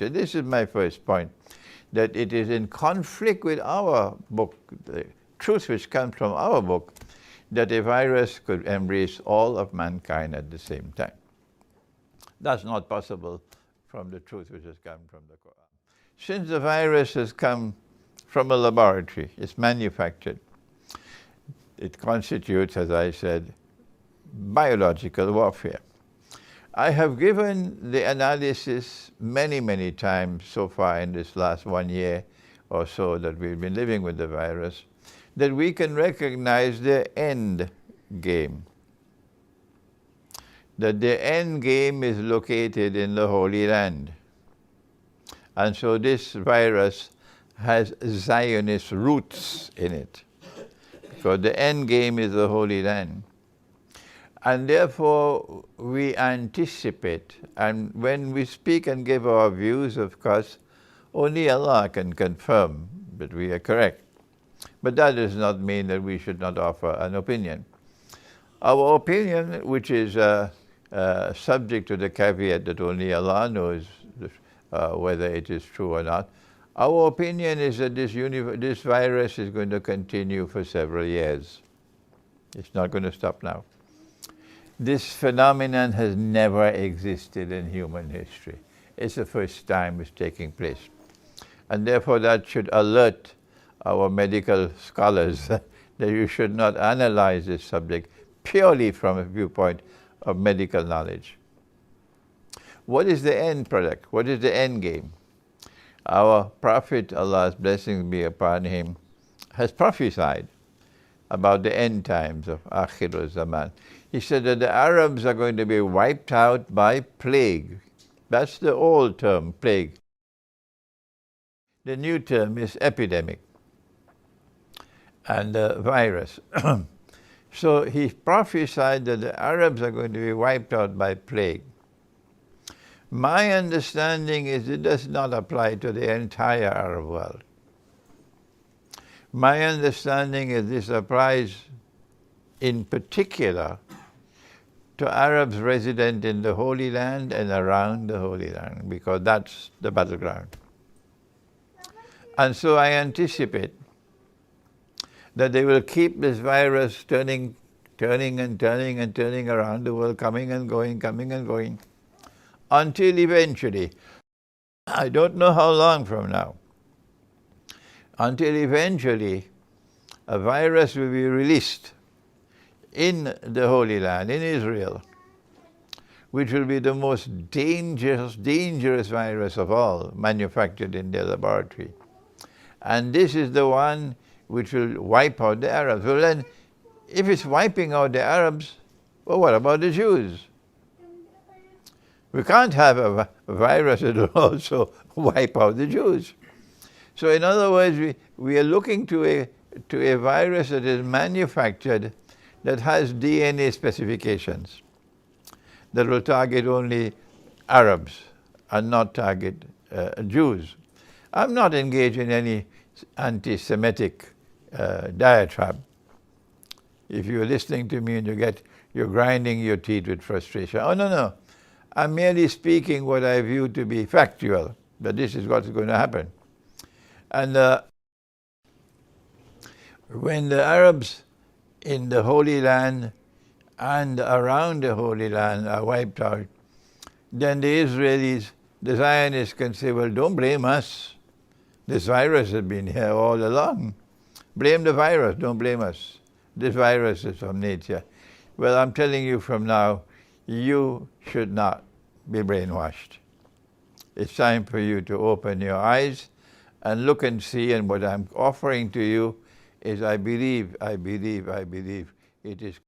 So this is my first point, that it is in conflict with our book, the truth which comes from our book, that a virus could embrace all of mankind at the same time. That's not possible from the truth which has come from the Quran. Since the virus has come from a laboratory, it's manufactured, it constitutes, as I said, biological warfare. I have given the analysis many, many times so far in this last 1 year or so that we've been living with the virus, that we can recognize the end game. That the end game is located in the Holy Land. And so this virus has Zionist roots in it. Because the end game is the Holy Land. And therefore, we anticipate, and when we speak and give our views, of course, only Allah can confirm that we are correct. But that does not mean that we should not offer an opinion. Our opinion, which is subject to the caveat that only Allah knows whether it is true or not, our opinion is that this virus is going to continue for several years. It's not going to stop now. This phenomenon has never existed in human history. It's the first time it's taking place. And therefore that should alert our medical scholars that you should not analyze this subject purely from a viewpoint of medical knowledge. What is the end product? What is the end game? Our Prophet, Allah's blessings be upon him, has prophesied about the end times of Akhir Zaman. He said that the Arabs are going to be wiped out by plague. That's the old term, plague. The new term is epidemic and virus. So he prophesied that the Arabs are going to be wiped out by plague. My understanding is it does not apply to the entire Arab world. My understanding is this applies in particular to Arabs resident in the Holy Land and around the Holy Land, because that's the battleground. And so I anticipate that they will keep this virus turning around the world, coming and going, until eventually, I don't know how long from now, until eventually a virus will be released in the Holy Land, in Israel, which will be the most dangerous virus of all, manufactured in their laboratory. And this is the one which will wipe out the Arabs. Well then, if it's wiping out the Arabs, well, what about the Jews? We can't have a virus that will also wipe out the Jews. So in other words, we are looking to a virus that is manufactured that has DNA specifications that will target only Arabs and not target Jews. I'm not engaged in any anti-Semitic diatribe. If you're listening to me and you're grinding your teeth with frustration. Oh, no. I'm merely speaking what I view to be factual, that this is what's going to happen. And when the Arabs in the Holy Land and around the Holy Land are wiped out, then the Israelis, the Zionists can say, well, don't blame us. This virus has been here all along. Blame the virus, don't blame us. This virus is from nature. Well, I'm telling you from now, you should not be brainwashed. It's time for you to open your eyes and look and see, and what I'm offering to you is I believe it is